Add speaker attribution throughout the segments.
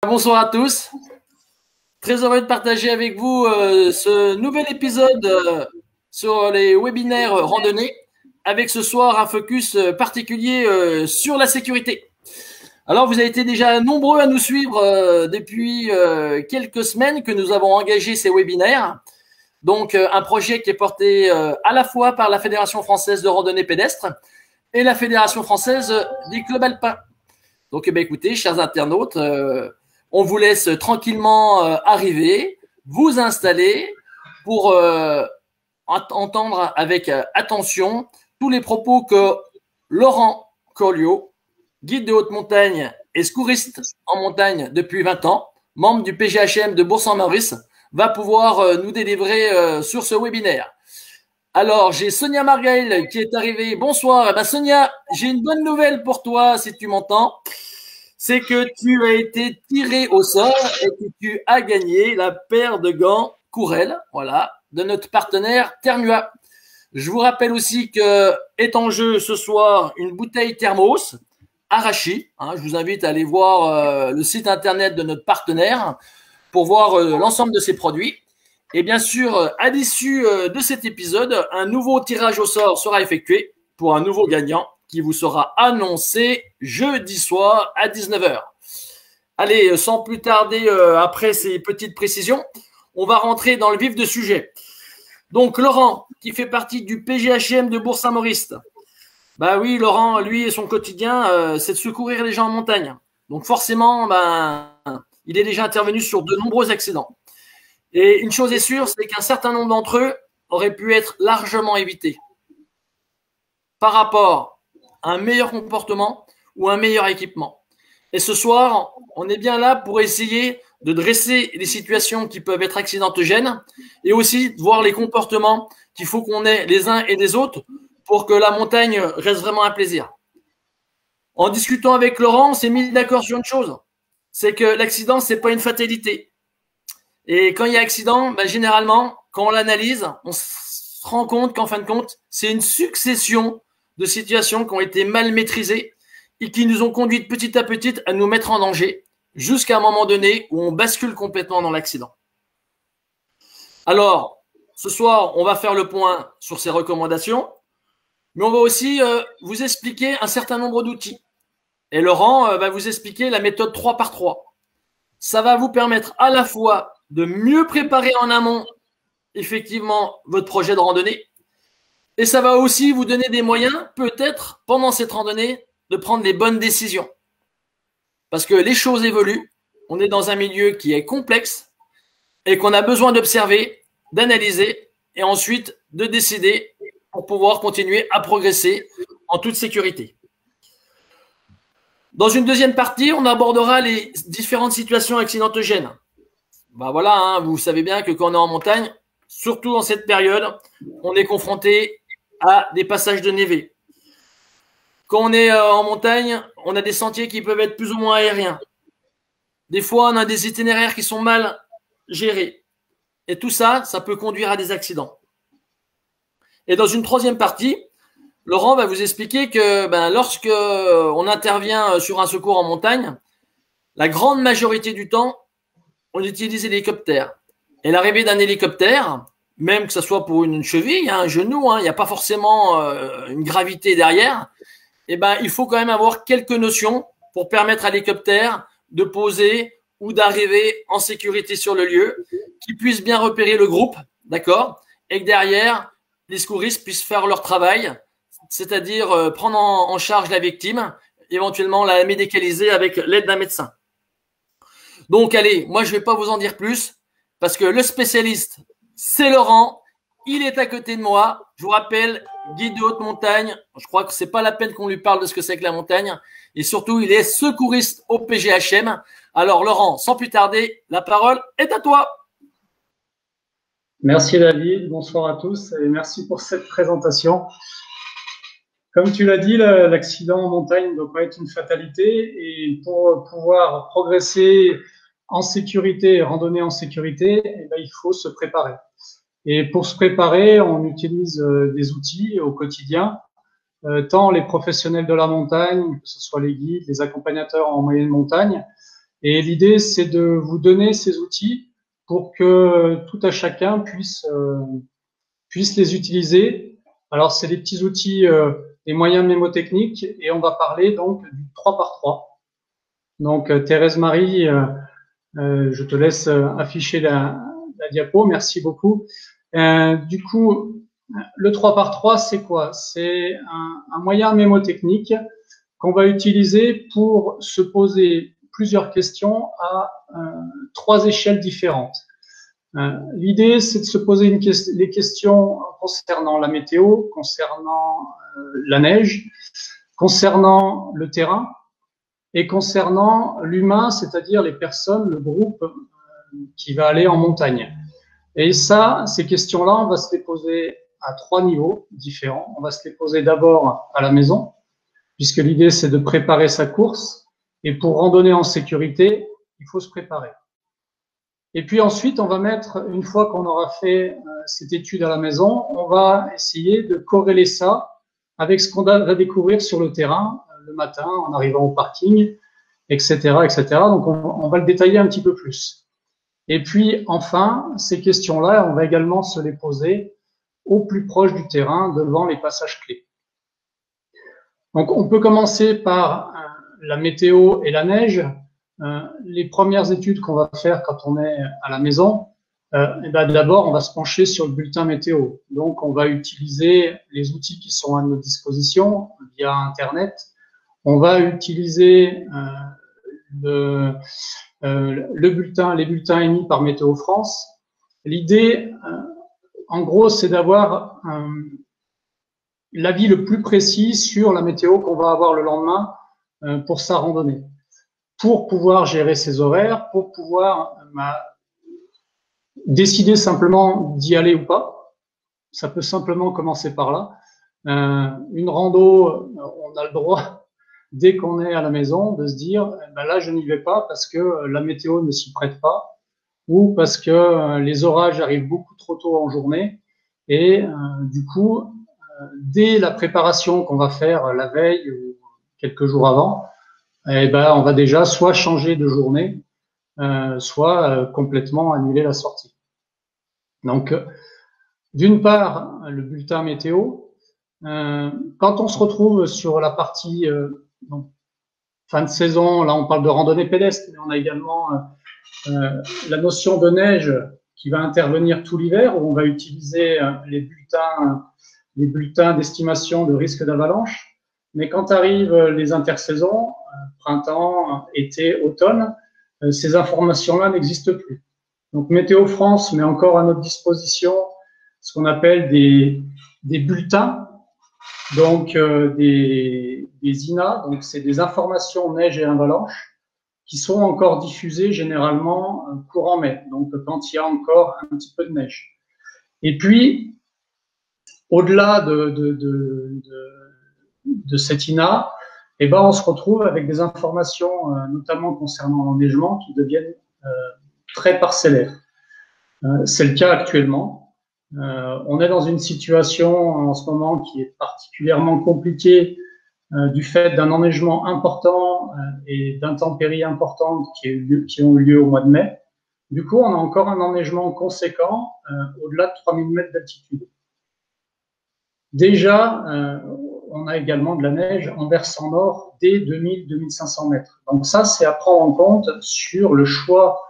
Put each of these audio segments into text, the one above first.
Speaker 1: Bonsoir à tous. Très heureux de partager avec vous ce nouvel épisode sur les webinaires randonnée avec ce soir un focus particulier sur la sécurité. Alors, vous avez été déjà nombreux à nous suivre depuis quelques semaines que nous avons engagé ces webinaires. Donc, un projet qui est porté à la fois par la Fédération française de randonnée pédestre et la Fédération française des clubs alpins. Donc, écoutez, chers internautes, on vous laisse tranquillement arriver, vous installer pour entendre avec attention tous les propos que Laurent Corlio, guide de haute montagne et secouriste en montagne depuis 20 ans, membre du PGHM de Bourg-Saint-Maurice, va pouvoir nous délivrer sur ce webinaire. Alors, j'ai Sonia Margaël qui est arrivée. Bonsoir. Sonia, j'ai une bonne nouvelle pour toi si tu m'entends. C'est que tu as été tiré au sort et que tu as gagné la paire de gants Courel, voilà, de notre partenaire Thermua. Je vous rappelle aussi que est en jeu ce soir une bouteille thermos Arashi. Je vous invite à aller voir le site internet de notre partenaire pour voir l'ensemble de ses produits. Et bien sûr, à l'issue de cet épisode, un nouveau tirage au sort sera effectué pour un nouveau gagnant qui vous sera annoncé jeudi soir à 19h. Allez, sans plus tarder, après ces petites précisions, on va rentrer dans le vif du sujet. Donc, Laurent, qui fait partie du PGHM de Bourg-Saint-Maurice. Bah oui, Laurent, lui et son quotidien, c'est de secourir les gens en montagne. Donc, forcément, il est déjà intervenu sur de nombreux accidents. Et une chose est sûre, c'est qu'un certain nombre d'entre eux auraient pu être largement évités par rapport à un meilleur comportement ou un meilleur équipement. Et ce soir, on est bien là pour essayer de dresser les situations qui peuvent être accidentogènes et aussi de voir les comportements qu'il faut qu'on ait les uns et les autres pour que la montagne reste vraiment un plaisir. En discutant avec Laurent, on s'est mis d'accord sur une chose, c'est que l'accident, c'est pas une fatalité. Et quand il y a accident, généralement, quand on l'analyse, on se rend compte qu'en fin de compte, c'est une succession de situations qui ont été mal maîtrisées et qui nous ont conduit petit à petit à nous mettre en danger jusqu'à un moment donné où on bascule complètement dans l'accident. Alors, ce soir, on va faire le point sur ces recommandations, mais on va aussi vous expliquer un certain nombre d'outils. Et Laurent va vous expliquer la méthode 3 par 3. Ça va vous permettre à la fois de mieux préparer en amont effectivement votre projet de randonnée, et ça va aussi vous donner des moyens, peut-être, pendant cette randonnée, de prendre les bonnes décisions. Parce que les choses évoluent, on est dans un milieu qui est complexe et qu'on a besoin d'observer, d'analyser et ensuite de décider pour pouvoir continuer à progresser en toute sécurité. Dans une deuxième partie, on abordera les différentes situations accidentogènes. Voilà, vous savez bien que quand on est en montagne, surtout en cette période, on est confronté à des passages de névé. Quand on est en montagne, on a des sentiers qui peuvent être plus ou moins aériens. Des fois, on a des itinéraires qui sont mal gérés. Et tout ça, ça peut conduire à des accidents. Et dans une troisième partie, Laurent va vous expliquer que lorsque on intervient sur un secours en montagne, la grande majorité du temps, on utilise l'hélicoptère. Et l'arrivée d'un hélicoptère, même que ce soit pour une cheville, un genou, il n'y a pas forcément une gravité derrière, il faut quand même avoir quelques notions pour permettre à l'hélicoptère de poser ou d'arriver en sécurité sur le lieu, qu'il puisse bien repérer le groupe, d'accord, et que derrière, les secouristes puissent faire leur travail, c'est-à-dire prendre en charge la victime, éventuellement la médicaliser avec l'aide d'un médecin. Donc allez, moi je vais pas vous en dire plus, parce que le spécialiste, c'est Laurent, il est à côté de moi. Je vous rappelle, guide de haute montagne, je crois que c'est pas la peine qu'on lui parle de ce que c'est que la montagne, et surtout il est secouriste au PGHM. Alors Laurent, sans plus tarder, la parole est à toi.
Speaker 2: Merci David, bonsoir à tous et merci pour cette présentation. Comme tu l'as dit, l'accident en montagne ne doit pas être une fatalité et pour pouvoir progresser en sécurité, randonner en sécurité, il faut se préparer. Et pour se préparer, on utilise des outils au quotidien, tant les professionnels de la montagne, que ce soit les guides, les accompagnateurs en moyenne montagne, Et l'idée, c'est de vous donner ces outils pour que tout à chacun puisse les utiliser. Alors, c'est des petits outils, des moyens mémotechniques, et on va parler donc du 3 par 3. Donc, Thérèse Marie, je te laisse afficher la diapo. Merci beaucoup. Du coup, le 3 par 3, c'est quoi? C'est un moyen mémotechnique qu'on va utiliser pour se poser plusieurs questions à 3 échelles différentes. L'idée, c'est de se poser les questions concernant la météo, concernant la neige, concernant le terrain et concernant l'humain, c'est-à-dire les personnes, le groupe qui va aller en montagne. Et ça, ces questions-là, on va se les poser à 3 niveaux différents. On va se les poser d'abord à la maison, puisque l'idée, c'est de préparer sa course. Et pour randonner en sécurité, il faut se préparer. Et puis ensuite, on va mettre, une fois qu'on aura fait cette étude à la maison, on va essayer de corréler ça avec ce qu'on va découvrir sur le terrain le matin en arrivant au parking, etc., etc. Donc, on va le détailler un petit peu plus. Et puis, enfin, ces questions-là, on va également se les poser au plus proche du terrain, devant les passages clés. Donc, on peut commencer par la météo et la neige. Les premières études qu'on va faire quand on est à la maison, d'abord, on va se pencher sur le bulletin météo. Donc, on va utiliser les outils qui sont à notre disposition via Internet. On va utiliser les bulletins émis par Météo France. L'idée, en gros, c'est d'avoir l'avis le plus précis sur la météo qu'on va avoir le lendemain pour sa randonnée, pour pouvoir gérer ses horaires, pour pouvoir décider simplement d'y aller ou pas. Ça peut simplement commencer par là. Une rando, on a le droit, dès qu'on est à la maison, de se dire là, je n'y vais pas parce que la météo ne s'y prête pas, ou parce que les orages arrivent beaucoup trop tôt en journée. Et du coup, dès la préparation qu'on va faire la veille ou quelques jours avant, on va déjà soit changer de journée, soit complètement annuler la sortie. Donc, d'une part, le bulletin météo. Quand on se retrouve sur la partie donc, fin de saison, là on parle de randonnée pédestre, mais on a également la notion de neige qui va intervenir tout l'hiver, où on va utiliser les bulletins d'estimation de risque d'avalanche. Mais quand arrivent les intersaisons, printemps, été, automne, ces informations-là n'existent plus. Donc Météo France met encore à notre disposition ce qu'on appelle des bulletins, donc des INA, donc c'est des informations neige et avalanche, qui sont encore diffusées généralement courant mai, donc quand il y a encore un petit peu de neige. Et puis, au-delà de cette INA, on se retrouve avec des informations, notamment concernant l'enneigement, qui deviennent très parcellaires. C'est le cas actuellement. On est dans une situation en ce moment qui est particulièrement compliquée du fait d'un enneigement important et d'intempéries importantes qui ont eu lieu au mois de mai. Du coup, on a encore un enneigement conséquent au-delà de 3000 mètres d'altitude. Déjà, on a également de la neige en versant nord dès 2000-2500 mètres. Donc ça, c'est à prendre en compte sur le choix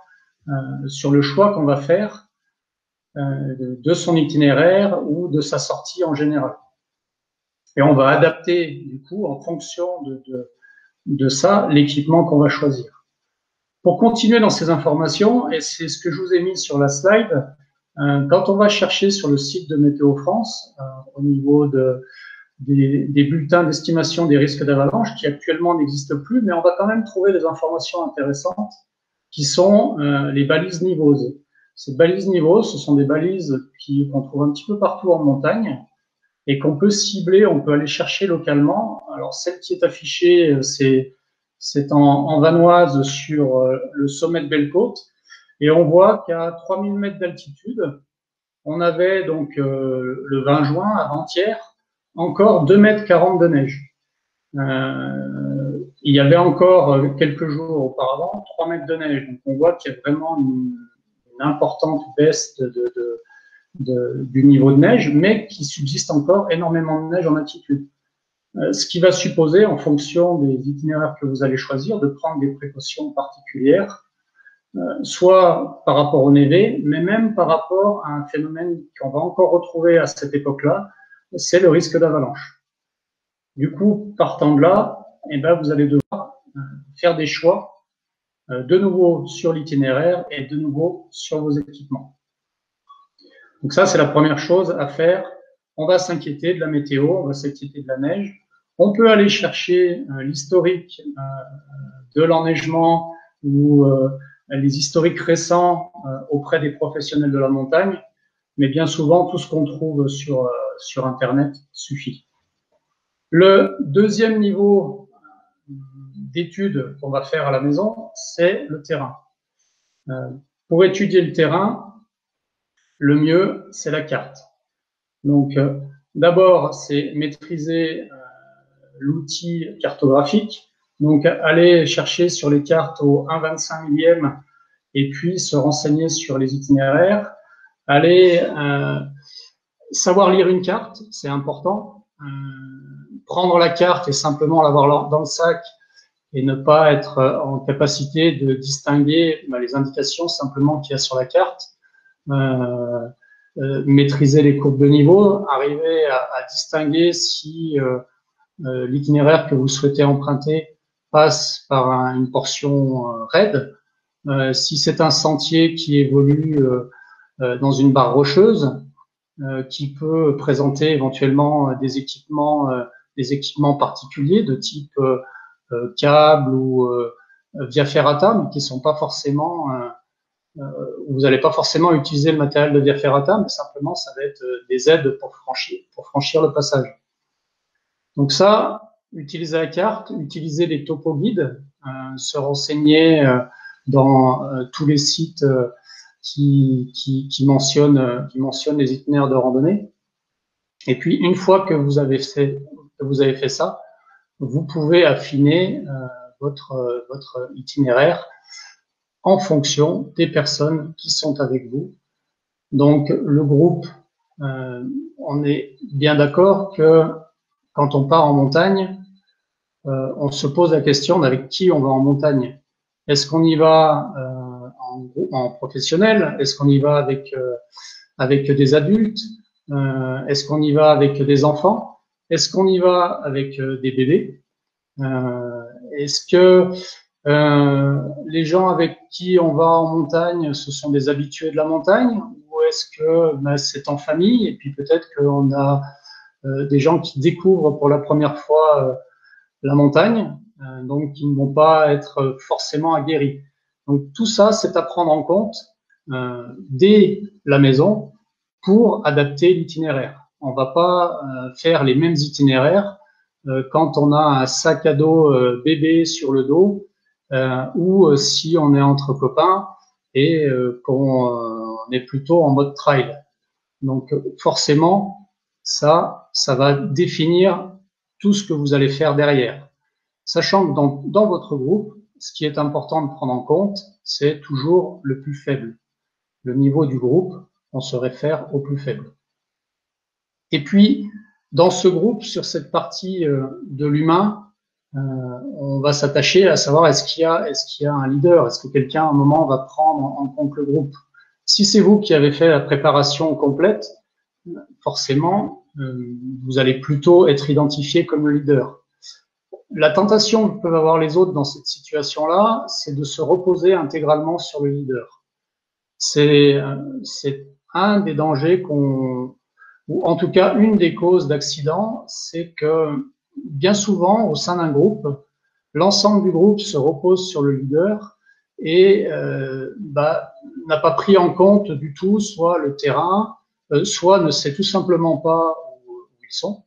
Speaker 2: qu'on va faire de son itinéraire ou de sa sortie en général. Et on va adapter, du coup, en fonction de ça, l'équipement qu'on va choisir. Pour continuer dans ces informations, et c'est ce que je vous ai mis sur la slide, quand on va chercher sur le site de Météo France, au niveau des bulletins d'estimation des risques d'avalanche, qui actuellement n'existent plus, mais on va quand même trouver des informations intéressantes, qui sont les balises niveuses. Ces balises niveuses, ce sont des balises qu'on trouve un petit peu partout en montagne et qu'on peut cibler, on peut aller chercher localement. Alors, celle qui est affichée, c'est en vanoise sur le sommet de Belle-Côte. Et on voit qu'à 3000 mètres d'altitude, on avait donc le 20 juin, avant-hier, encore 2,40 m de neige. Il y avait encore quelques jours auparavant 3 mètres de neige. Donc on voit qu'il y a vraiment une importante baisse du niveau de neige, mais qu'il subsiste encore énormément de neige en altitude. Ce qui va supposer, en fonction des itinéraires que vous allez choisir, de prendre des précautions particulières, soit par rapport au névé, mais même par rapport à un phénomène qu'on va encore retrouver à cette époque-là, c'est le risque d'avalanche. Du coup, partant de là, eh ben, vous allez devoir faire des choix de nouveau sur l'itinéraire et de nouveau sur vos équipements. Donc ça, c'est la première chose à faire. On va s'inquiéter de la météo, on va s'inquiéter de la neige. On peut aller chercher l'historique de l'enneigement ou les historiques récents auprès des professionnels de la montagne, mais bien souvent, tout ce qu'on trouve sur Internet suffit. Le deuxième niveau d'études qu'on va faire à la maison, c'est le terrain. Pour étudier le terrain, le mieux, c'est la carte. Donc, d'abord, c'est maîtriser l'outil cartographique. Donc, aller chercher sur les cartes au 1/25 millième et puis se renseigner sur les itinéraires. Aller savoir lire une carte, c'est important. Prendre la carte et simplement l'avoir dans le sac et ne pas être en capacité de distinguer les indications simplement qu'il y a sur la carte. Maîtriser les courbes de niveau, arriver à distinguer si l'itinéraire que vous souhaitez emprunter passe par une portion raide, si c'est un sentier qui évolue dans une barre rocheuse, qui peut présenter éventuellement des équipements particuliers de type câble ou via ferrata, mais qui sont pas forcément vous n'allez pas forcément utiliser le matériel de via ferrata, mais simplement ça va être des aides pour franchir le passage. Donc ça, utiliser la carte, utiliser les topo guides, se renseigner dans tous les sites qui mentionnent les itinéraires de randonnée. Et puis une fois que vous avez fait ça, vous pouvez affiner votre itinéraire en fonction des personnes qui sont avec vous. Donc le groupe, on est bien d'accord que quand on part en montagne, on se pose la question d'avec qui on va en montagne. Est-ce qu'on y va en professionnel? Est-ce qu'on y va avec des adultes? Est-ce qu'on y va avec des enfants? Est-ce qu'on y va avec des bébés? Est-ce que les gens avec qui on va en montagne, ce sont des habitués de la montagne? Ou est-ce que c'est en famille? Et puis peut-être qu'on a des gens qui découvrent pour la première fois la montagne, donc qui ne vont pas être forcément aguerris. Donc tout ça, c'est à prendre en compte dès la maison pour adapter l'itinéraire. On va pas faire les mêmes itinéraires quand on a un sac à dos bébé sur le dos ou si on est entre copains et qu'on est plutôt en mode trail. Donc forcément, ça va définir tout ce que vous allez faire derrière. Sachant que dans votre groupe, ce qui est important de prendre en compte, c'est toujours le plus faible. Le niveau du groupe, on se réfère au plus faible. Et puis, dans ce groupe, sur cette partie de l'humain, on va s'attacher à savoir est-ce qu'il y a un leader, est-ce que quelqu'un à un moment va prendre en compte le groupe. Si c'est vous qui avez fait la préparation complète, forcément, vous allez plutôt être identifié comme le leader. La tentation que peuvent avoir les autres dans cette situation-là, c'est de se reposer intégralement sur le leader. C'est un des dangers ou en tout cas une des causes d'accident, c'est que bien souvent, au sein d'un groupe, l'ensemble du groupe se repose sur le leader et n'a pas pris en compte du tout soit le terrain, soit ne sait tout simplement pas où ils sont.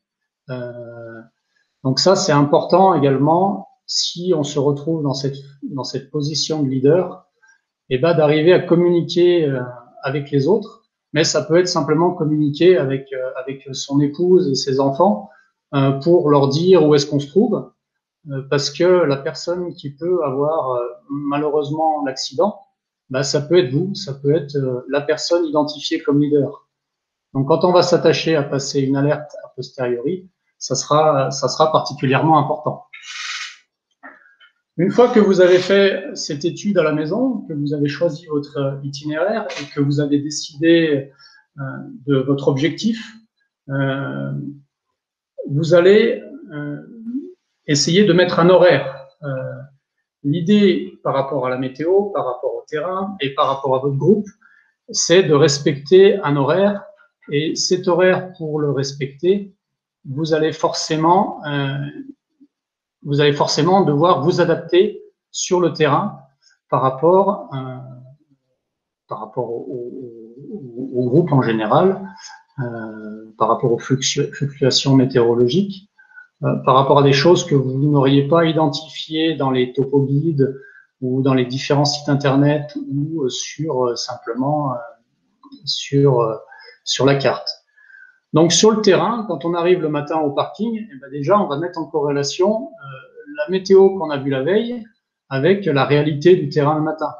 Speaker 2: Donc ça, c'est important également, si on se retrouve dans cette position de leader, d'arriver à communiquer avec les autres, mais ça peut être simplement communiquer avec son épouse et ses enfants pour leur dire où est-ce qu'on se trouve, parce que la personne qui peut avoir malheureusement l'accident, bah, ça peut être vous, ça peut être la personne identifiée comme leader. Donc, quand on va s'attacher à passer une alerte a posteriori, ça sera particulièrement important. Une fois que vous avez fait cette étude à la maison, que vous avez choisi votre itinéraire et que vous avez décidé de votre objectif, vous allez essayer de mettre un horaire. L'idée par rapport à la météo, par rapport au terrain et par rapport à votre groupe, c'est de respecter un horaire. Et cet horaire, pour le respecter, vous allez forcément devoir vous adapter sur le terrain par rapport au groupe en général, par rapport aux fluctuations météorologiques, par rapport à des choses que vous n'auriez pas identifiées dans les topoguides ou dans les différents sites internet ou sur simplement sur la carte. Donc sur le terrain, quand on arrive le matin au parking, eh ben déjà on va mettre en corrélation la météo qu'on a vue la veille avec la réalité du terrain le matin.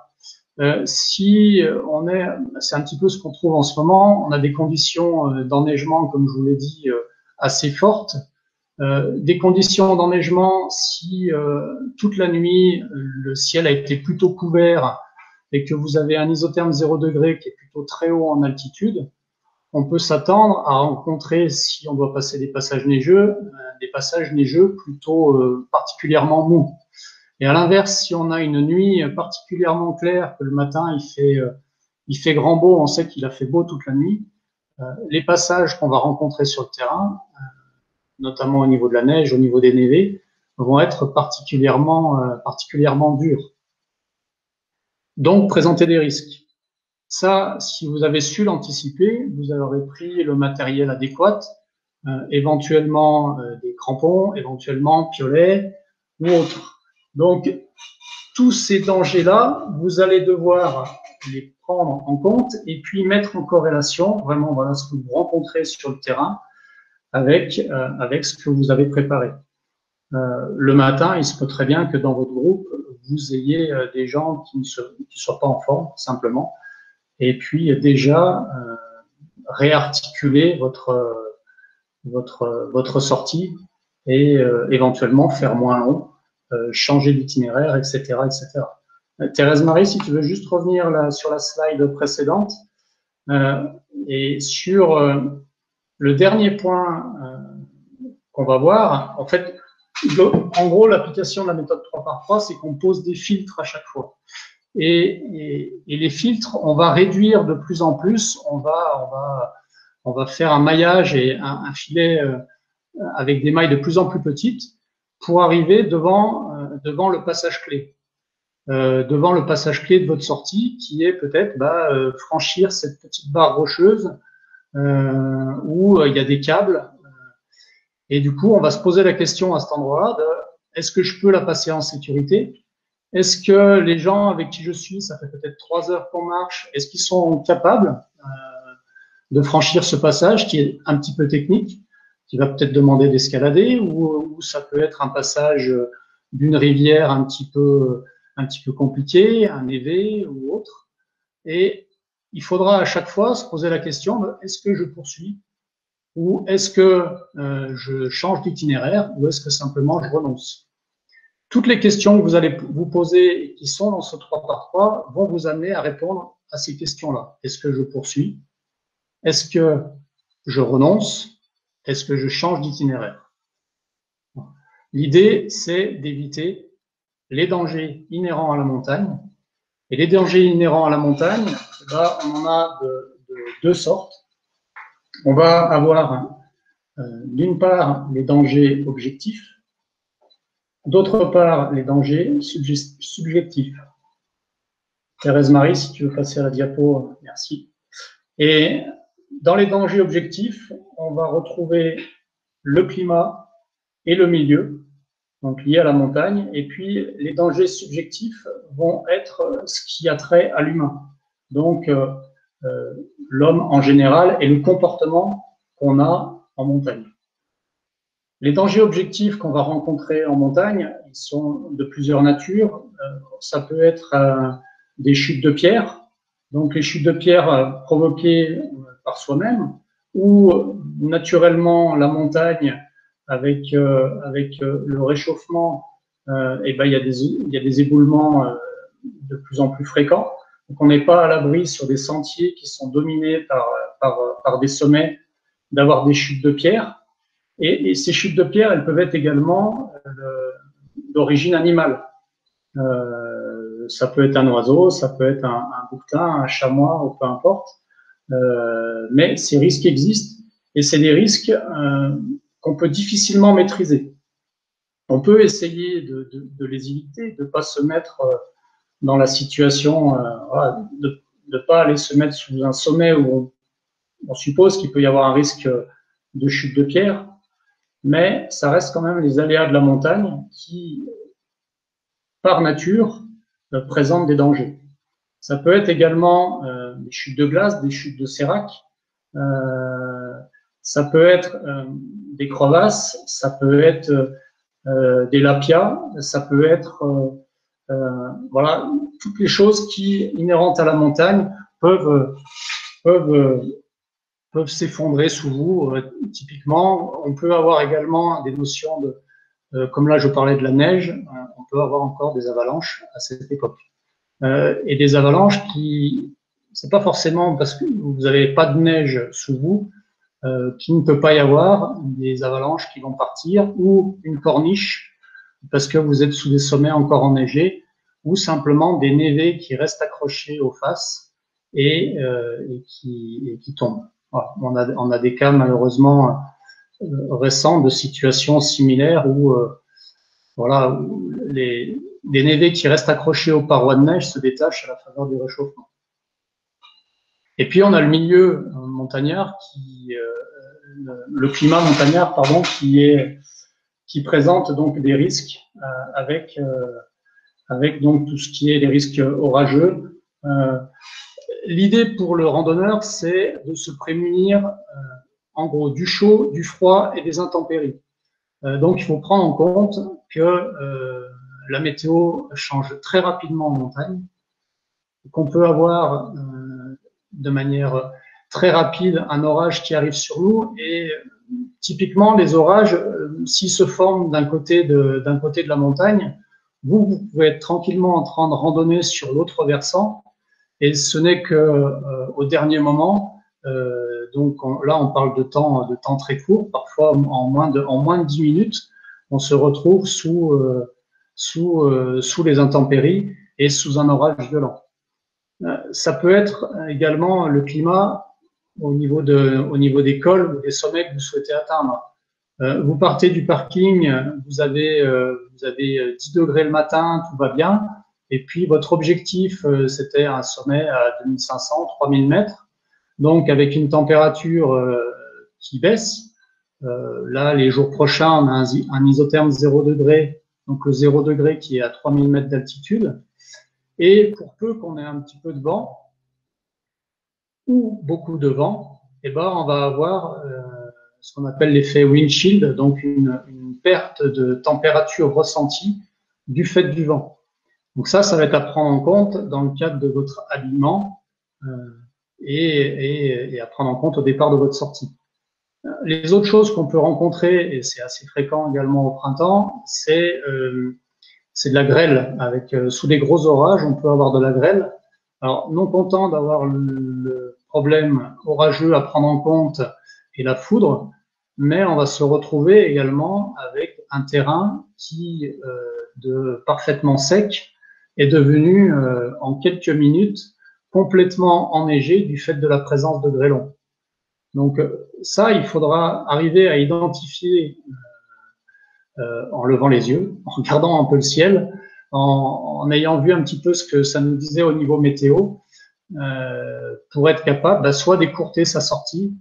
Speaker 2: Si on est, c'est un petit peu ce qu'on trouve en ce moment, on a des conditions d'enneigement, comme je vous l'ai dit, assez fortes. Des conditions d'enneigement, si toute la nuit le ciel a été plutôt couvert et que vous avez un isotherme 0 degré qui est plutôt très haut en altitude, on peut s'attendre à rencontrer, si on doit passer des passages neigeux plutôt particulièrement mous. Et à l'inverse, si on a une nuit particulièrement claire, que le matin il fait grand beau, on sait qu'il a fait beau toute la nuit, les passages qu'on va rencontrer sur le terrain, notamment au niveau de la neige, au niveau des névés, vont être particulièrement durs. Donc, présenter des risques. Ça, si vous avez su l'anticiper, vous aurez pris le matériel adéquat, éventuellement des crampons, éventuellement piolets ou autres. Donc, tous ces dangers-là, vous allez devoir les prendre en compte et puis mettre en corrélation, vraiment, voilà ce que vous rencontrez sur le terrain avec ce que vous avez préparé. Le matin, il se peut très bien que dans votre groupe, vous ayez des gens qui ne soient pas en forme, simplement, et puis déjà réarticuler votre sortie et éventuellement faire moins long, changer d'itinéraire, etc., etc. Thérèse Marie, si tu veux juste revenir là, sur la slide précédente et sur le dernier point qu'on va voir, en fait, en gros, l'application de la méthode 3x3, c'est qu'on pose des filtres à chaque fois. Et les filtres, on va réduire de plus en plus, on va faire un maillage et un filet avec des mailles de plus en plus petites pour arriver devant le passage clé. Devant le passage clé de votre sortie, qui est peut-être franchir cette petite barre rocheuse où il y a des câbles. Et du coup, on va se poser la question à cet endroit-là de est-ce que je peux la passer en sécurité? Est-ce que les gens avec qui je suis, ça fait peut-être 3 heures qu'on marche, est-ce qu'ils sont capables de franchir ce passage qui est un petit peu technique, qui va peut-être demander d'escalader, ou ça peut être un passage d'une rivière un petit peu compliqué, un névé ou autre. Et il faudra à chaque fois se poser la question, est-ce que je poursuis ou est-ce que je change d'itinéraire ou est-ce que simplement je renonce? Toutes les questions que vous allez vous poser et qui sont dans ce 3x3 vont vous amener à répondre à ces questions-là. Est-ce que je poursuis? Est-ce que je renonce? Est-ce que je change d'itinéraire? L'idée, c'est d'éviter les dangers inhérents à la montagne. Et les dangers inhérents à la montagne, là, on en a de 2 sortes. On va avoir d'une part les dangers objectifs, d'autre part les dangers subjectifs. Thérèse Marie, si tu veux passer à la diapo, merci. Et dans les dangers objectifs, on va retrouver le climat et le milieu, donc liés à la montagne, et puis les dangers subjectifs vont être ce qui a trait à l'humain, donc l'homme en général et le comportement qu'on a en montagne. Les dangers objectifs qu'on va rencontrer en montagne, ils sont de plusieurs natures. Ça peut être des chutes de pierres, donc les chutes de pierres provoquées par soi-même, ou naturellement la montagne avec le réchauffement, et ben il y a des éboulements de plus en plus fréquents. Donc on n'est pas à l'abri sur des sentiers qui sont dominés par des sommets d'avoir des chutes de pierres. Et ces chutes de pierre, elles peuvent être également d'origine animale. Ça peut être un oiseau, ça peut être un bouquetin, un chamois, ou peu importe. Mais ces risques existent et c'est des risques qu'on peut difficilement maîtriser. On peut essayer de les éviter, de ne pas se mettre dans la situation, de ne pas aller se mettre sous un sommet où on suppose qu'il peut y avoir un risque de chute de pierre. Mais ça reste quand même les aléas de la montagne qui, par nature, présentent des dangers. Ça peut être également des chutes de glace, des chutes de sérac, ça peut être des crevasses, ça peut être des lapias, ça peut être voilà, toutes les choses qui, inhérentes à la montagne, peuvent s'effondrer sous vous. Typiquement, on peut avoir également des notions de, comme là je parlais de la neige, on peut avoir encore des avalanches à cette époque. Et des avalanches qui, c'est pas forcément parce que vous n'avez pas de neige sous vous, qu'il ne peut pas y avoir des avalanches qui vont partir, ou une corniche parce que vous êtes sous des sommets encore enneigés, ou simplement des névés qui restent accrochés aux faces et qui tombent. Voilà. On a des cas malheureusement récents de situations similaires où voilà, où des névés qui restent accrochés aux parois de neige se détachent à la faveur du réchauffement. Et puis on a le milieu montagnard le climat montagnard pardon, qui présente donc des risques avec donc tout ce qui est les risques orageux. L'idée pour le randonneur, c'est de se prémunir en gros du chaud, du froid et des intempéries. Donc il faut prendre en compte que la météo change très rapidement en montagne, qu'on peut avoir de manière très rapide un orage qui arrive sur nous, et typiquement les orages, s'ils se forment d'un côté de la montagne, vous pouvez être tranquillement en train de randonner sur l'autre versant, et ce n'est que au dernier moment, donc là on parle de temps très court, parfois en moins de 10 minutes, on se retrouve sous les intempéries et sous un orage violent. Ça peut être également le climat au niveau des cols ou des sommets que vous souhaitez atteindre. Vous partez du parking, vous avez 10 degrés le matin, tout va bien, et puis votre objectif, c'était un sommet à 2500, 3000 mètres, donc avec une température qui baisse. Là, les jours prochains, on a un isotherme 0 degré, donc le 0 degré qui est à 3000 mètres d'altitude. Et pour peu qu'on ait un petit peu de vent, ou beaucoup de vent, eh ben, on va avoir ce qu'on appelle l'effet windshield, donc une perte de température ressentie du fait du vent. Donc ça va être à prendre en compte dans le cadre de votre habillement et à prendre en compte au départ de votre sortie. Les autres choses qu'on peut rencontrer, et c'est assez fréquent également au printemps, c'est de la grêle. Sous des gros orages, on peut avoir de la grêle. Alors, non content d'avoir le problème orageux à prendre en compte et la foudre, mais on va se retrouver également avec un terrain qui, de parfaitement sec, est devenu en quelques minutes complètement enneigé du fait de la présence de grêlons. Donc ça, il faudra arriver à identifier en levant les yeux, en regardant un peu le ciel, en ayant vu un petit peu ce que ça nous disait au niveau météo, pour être capable soit d'écourter sa sortie,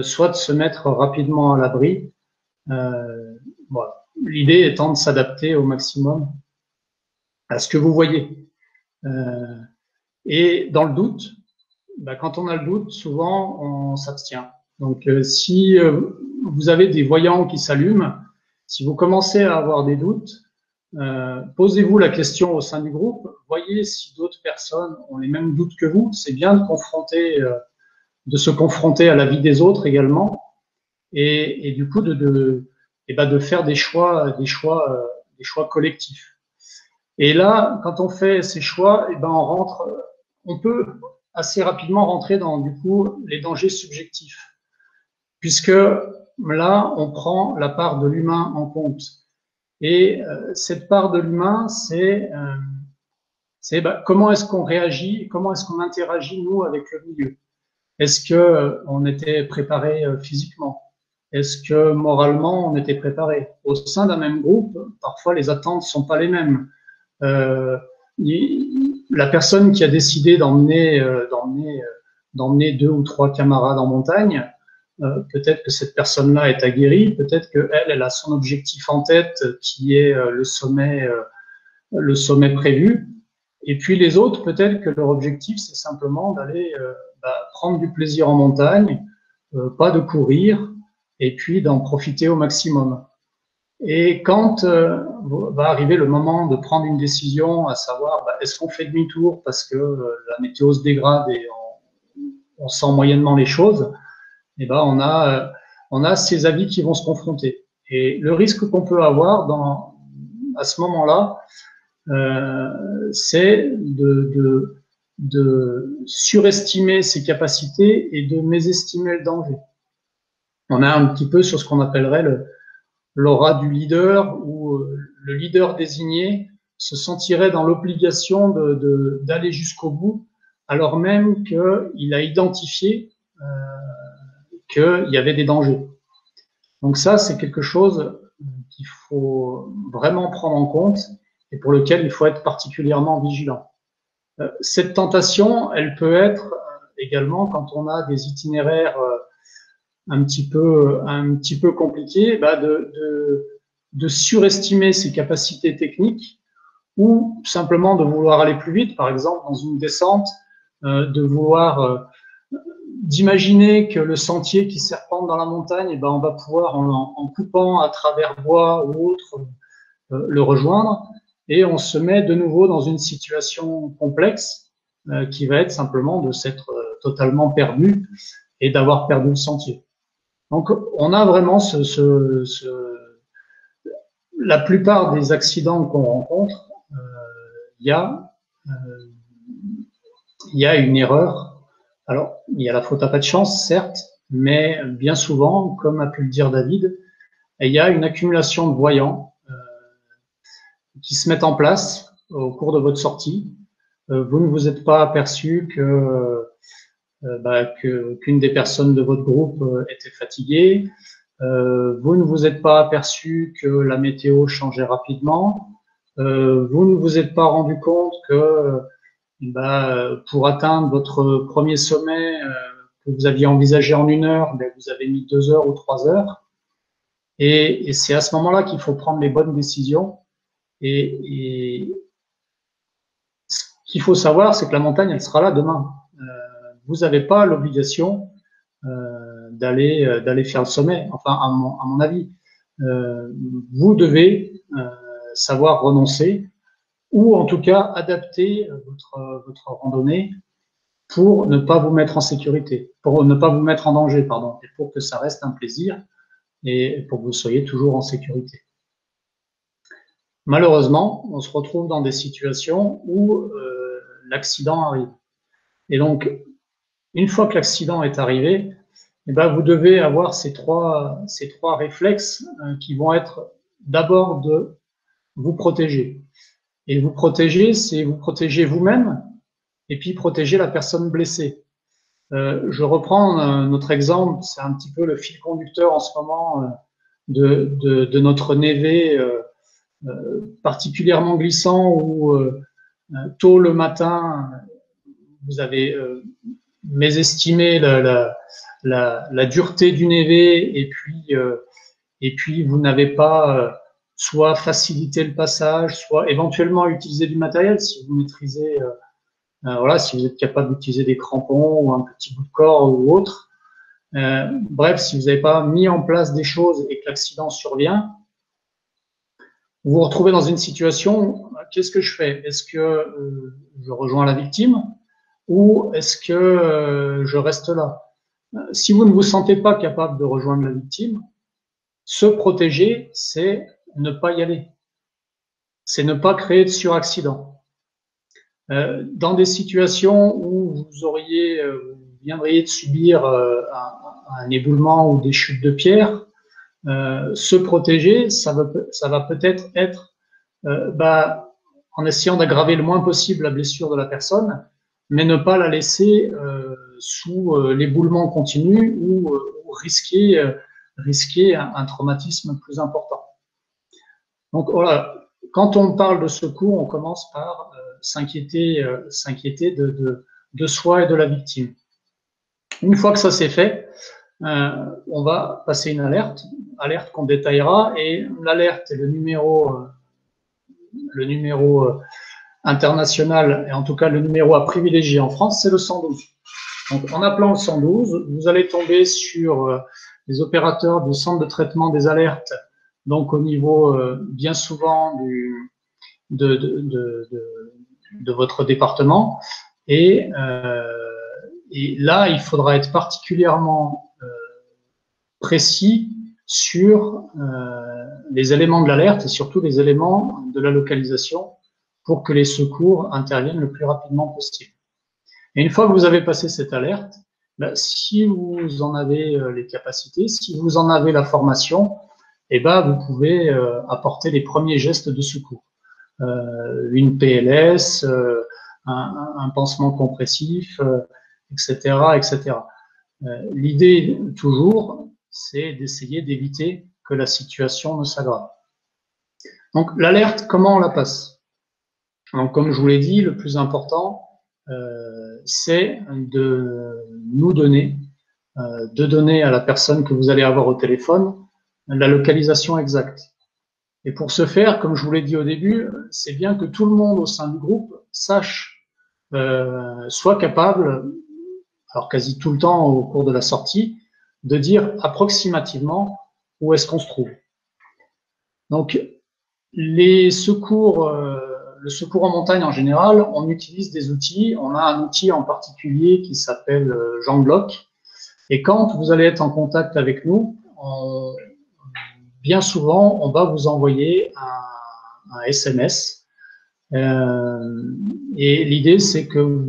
Speaker 2: soit de se mettre rapidement à l'abri. Voilà. L'idée étant de s'adapter au maximum à ce que vous voyez. Et dans le doute, quand on a le doute, souvent on s'abstient. Donc si vous avez des voyants qui s'allument, Si vous commencez à avoir des doutes, posez-vous la question au sein du groupe, voyez si d'autres personnes ont les mêmes doutes que vous. C'est bien de se confronter à la vie des autres également, et du coup de faire des choix collectifs. Et là, quand on fait ces choix, on peut assez rapidement rentrer dans du coup les dangers subjectifs, puisque là, on prend la part de l'humain en compte. Et cette part de l'humain, c'est comment est-ce qu'on réagit, comment est-ce qu'on interagit nous avec le milieu. Est-ce que on était préparé physiquement? Est-ce que moralement on était préparé? Au sein d'un même groupe, parfois les attentes sont pas les mêmes. La personne qui a décidé d'emmener 2 ou 3 camarades en montagne, peut-être que cette personne-là est aguerrie, peut-être qu'elle a son objectif en tête qui est le sommet prévu. Et puis les autres, peut-être que leur objectif, c'est simplement d'aller prendre du plaisir en montagne, pas de courir, et puis d'en profiter au maximum. Et quand va arriver le moment de prendre une décision, à savoir est-ce qu'on fait demi-tour parce que la météo se dégrade et on sent moyennement les choses, et on a ces avis qui vont se confronter. Et le risque qu'on peut avoir à ce moment-là, c'est de surestimer ses capacités et de mésestimer le danger. On est un petit peu sur ce qu'on appellerait l'aura du leader, où le leader désigné se sentirait dans l'obligation d'aller jusqu'au bout, alors même qu'il a identifié qu'il y avait des dangers. Donc ça, c'est quelque chose qu'il faut vraiment prendre en compte et pour lequel il faut être particulièrement vigilant. Cette tentation, elle peut être également quand on a des itinéraires un petit peu compliqués, de surestimer ses capacités techniques ou simplement de vouloir aller plus vite, par exemple dans une descente, d'imaginer que le sentier qui serpente dans la montagne, on va pouvoir, en coupant à travers bois ou autre, le rejoindre, et on se met de nouveau dans une situation complexe qui va être simplement de s'être totalement perdu et d'avoir perdu le sentier. Donc, on a vraiment la plupart des accidents qu'on rencontre, il y a une erreur. Alors, il y a la faute à pas de chance, certes, mais bien souvent, comme a pu le dire David, il y a une accumulation de voyants qui se mettent en place au cours de votre sortie. Vous ne vous êtes pas aperçu qu'une des personnes de votre groupe était fatiguée. Vous ne vous êtes pas aperçu que la météo changeait rapidement. Vous ne vous êtes pas rendu compte que pour atteindre votre premier sommet que vous aviez envisagé en 1 heure, vous avez mis 2 heures ou 3 heures. Et c'est à ce moment-là qu'il faut prendre les bonnes décisions. Et ce qu'il faut savoir, c'est que la montagne, elle sera là demain. Vous n'avez pas l'obligation d'aller faire le sommet, enfin à mon avis. Vous devez savoir renoncer ou en tout cas adapter votre randonnée pour ne pas vous mettre en sécurité, pour ne pas vous mettre en danger, pardon, et pour que ça reste un plaisir et pour que vous soyez toujours en sécurité. Malheureusement, on se retrouve dans des situations où l'accident arrive. Et donc, une fois que l'accident est arrivé, vous devez avoir ces trois réflexes qui vont être d'abord de vous protéger. Et vous protéger, c'est vous protéger vous-même et puis protéger la personne blessée. Je reprends notre exemple, c'est un petit peu le fil conducteur en ce moment de notre névé particulièrement glissant où tôt le matin, vous avez mésestimé la dureté du névé et puis vous n'avez pas soit facilité le passage, soit éventuellement utiliser du matériel si vous maîtrisez, si vous êtes capable d'utiliser des crampons ou un petit bout de corde ou autre. Bref, si vous n'avez pas mis en place des choses et que l'accident survient, Vous vous retrouvez dans une situation, qu'est-ce que je fais? Est-ce que je rejoins la victime ou est-ce que je reste là? Si vous ne vous sentez pas capable de rejoindre la victime, se protéger, c'est ne pas y aller. C'est ne pas créer de suraccident. Dans des situations où vous viendriez de subir un éboulement ou des chutes de pierre, se protéger, ça va peut-être être en essayant d'aggraver le moins possible la blessure de la personne, mais ne pas la laisser sous l'éboulement continu ou risquer un traumatisme plus important. Donc voilà, quand on parle de secours, on commence par s'inquiéter de soi et de la victime. Une fois que ça c'est fait, on va passer une alerte qu'on détaillera, et l'alerte est le numéro international, et en tout cas le numéro à privilégier en France, c'est le 112. Donc en appelant le 112, vous allez tomber sur les opérateurs du centre de traitement des alertes, donc au niveau bien souvent de votre département, et là il faudra être particulièrement précis sur les éléments de l'alerte et surtout les éléments de la localisation pour que les secours interviennent le plus rapidement possible. Et une fois que vous avez passé cette alerte, si vous en avez les capacités, si vous en avez la formation, vous pouvez apporter les premiers gestes de secours. Une PLS, un pansement compressif, etc., etc. L'idée, toujours, c'est d'essayer d'éviter que la situation ne s'aggrave. Donc, l'alerte, comment on la passe? Donc, comme je vous l'ai dit, le plus important, c'est de donner à la personne que vous allez avoir au téléphone la localisation exacte. Et pour ce faire, comme je vous l'ai dit au début, c'est bien que tout le monde au sein du groupe sache, soit capable, alors quasi tout le temps au cours de la sortie, de dire approximativement où est-ce qu'on se trouve. Donc, les secours, le secours en montagne en général, on utilise des outils. On a un outil en particulier qui s'appelle Jean-Bloc. Et quand vous allez être en contact avec nous, bien souvent, on va vous envoyer un SMS. Et l'idée, c'est que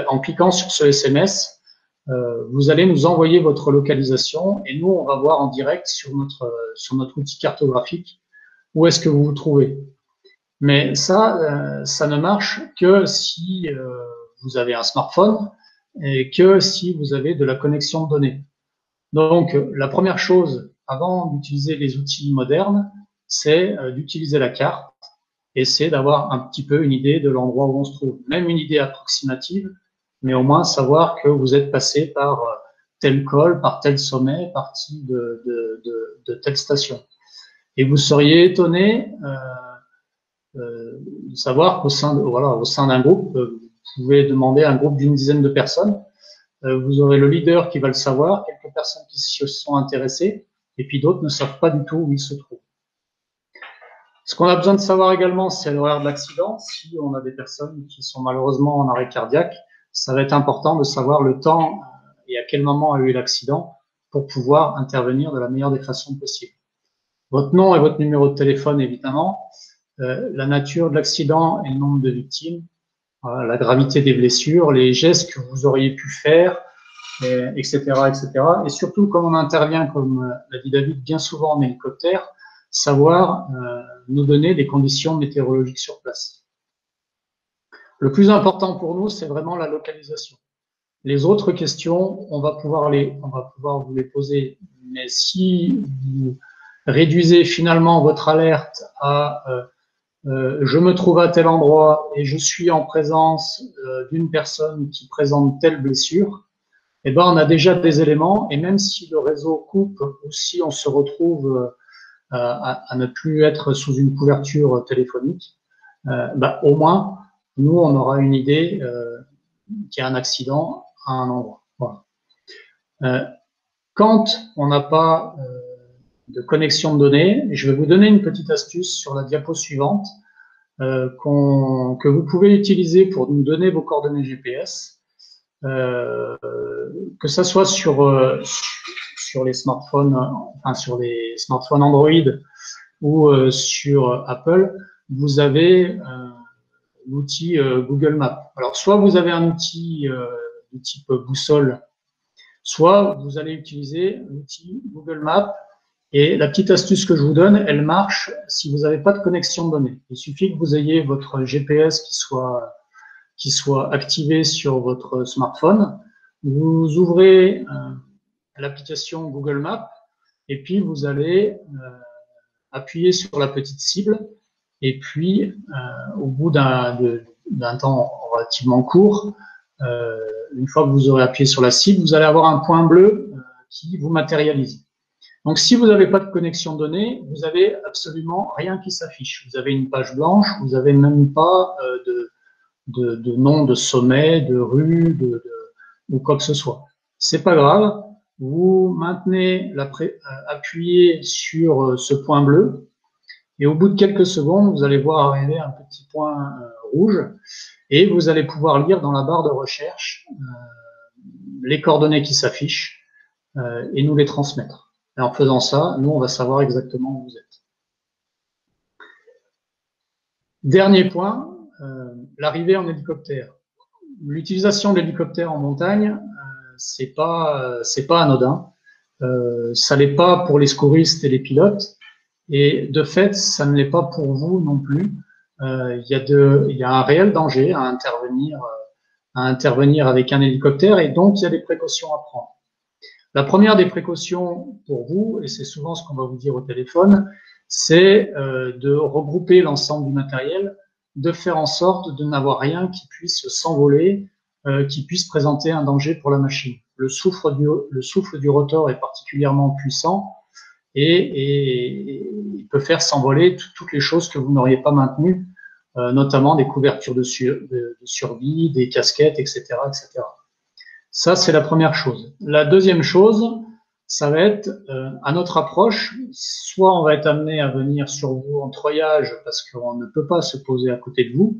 Speaker 2: en cliquant sur ce SMS, vous allez nous envoyer votre localisation et nous, on va voir en direct sur notre outil cartographique où est-ce que vous vous trouvez. Mais ça ne marche que si vous avez un smartphone et que si vous avez de la connexion de données. Donc, la première chose, avant d'utiliser les outils modernes, c'est d'utiliser la carte et c'est d'avoir un petit peu une idée de l'endroit où on se trouve. Même une idée approximative, mais au moins savoir que vous êtes passé par tel col, par tel sommet, parti de telle station. Et vous seriez étonné de savoir qu'au sein d'un groupe, vous pouvez demander à un groupe d'une dizaine de personnes, vous aurez le leader qui va le savoir, quelques personnes qui se sont intéressées, et puis d'autres ne savent pas du tout où ils se trouvent. Ce qu'on a besoin de savoir également, c'est l'horaire de l'accident. Si on a des personnes qui sont malheureusement en arrêt cardiaque, ça va être important de savoir le temps et à quel moment a eu l'accident pour pouvoir intervenir de la meilleure des façons possibles. Votre nom et votre numéro de téléphone, évidemment, la nature de l'accident et le nombre de victimes, la gravité des blessures, les gestes que vous auriez pu faire, etc., etc. Et surtout, comme on intervient, comme l'a dit David, bien souvent en hélicoptère, savoir nous donner des conditions météorologiques sur place. Le plus important pour nous, c'est vraiment la localisation. Les autres questions, on va pouvoir vous les poser, mais si vous réduisez finalement votre alerte à je me trouve à tel endroit et je suis en présence d'une personne qui présente telle blessure, on a déjà des éléments, et même si le réseau coupe ou si on se retrouve à ne plus être sous une couverture téléphonique, au moins, nous, on aura une idée qu'il y a un accident à un endroit. Voilà. Quand on n'a pas connexion de données. Je vais vous donner une petite astuce sur la diapo suivante que vous pouvez utiliser pour nous donner vos coordonnées GPS, que ça soit sur les smartphones, enfin sur les smartphones Android ou sur Apple. Vous avez l'outil Google Maps. Alors, soit vous avez un outil de type boussole, soit vous allez utiliser l'outil Google Maps. Et la petite astuce que je vous donne, elle marche si vous n'avez pas de connexion de données. Il suffit que vous ayez votre GPS qui soit activé sur votre smartphone. Vous ouvrez l'application Google Maps et puis vous allez appuyer sur la petite cible. Et puis, au bout d'un temps relativement court, une fois que vous aurez appuyé sur la cible, vous allez avoir un point bleu qui vous matérialise. Donc, si vous n'avez pas de connexion de données, vous n'avez absolument rien qui s'affiche. Vous avez une page blanche, vous n'avez même pas de nom de sommet, de rue, ou quoi que ce soit. C'est pas grave. Vous maintenez appuyez sur ce point bleu. Et au bout de quelques secondes, vous allez voir arriver un petit point rouge et vous allez pouvoir lire dans la barre de recherche les coordonnées qui s'affichent et nous les transmettre. Et en faisant ça, nous, on va savoir exactement où vous êtes. Dernier point, l'arrivée en hélicoptère. L'utilisation de l'hélicoptère en montagne, c'est pas anodin. Ça l'est pas pour les secouristes et les pilotes. Et de fait, ça ne l'est pas pour vous non plus. Il y a un réel danger à intervenir avec un hélicoptère et donc il y a des précautions à prendre. La première des précautions pour vous, et c'est souvent ce qu'on va vous dire au téléphone, c'est de regrouper l'ensemble du matériel, de faire en sorte de n'avoir rien qui puisse s'envoler, qui puisse présenter un danger pour la machine. Le souffle du rotor est particulièrement puissant et il peut faire s'envoler toutes les choses que vous n'auriez pas maintenues, notamment des couvertures de survie, des casquettes, etc., etc. Ça, c'est la première chose. La deuxième chose, ça va être à notre approche, soit on va être amené à venir sur vous en treuillage parce qu'on ne peut pas se poser à côté de vous,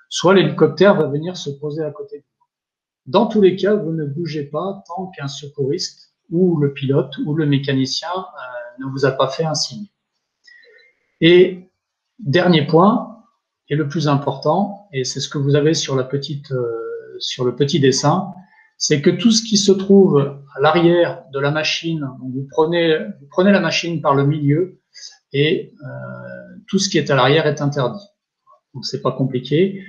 Speaker 2: soit l'hélicoptère va venir se poser à côté de vous. Dans tous les cas, vous ne bougez pas tant qu'un secouriste ou le pilote ou le mécanicien ne vous a pas fait un signe. Et dernier point, et le plus important, et c'est ce que vous avez sur le petit dessin, c'est que tout ce qui se trouve à l'arrière de la machine, donc vous prenez la machine par le milieu et tout ce qui est à l'arrière est interdit. Donc c'est pas compliqué.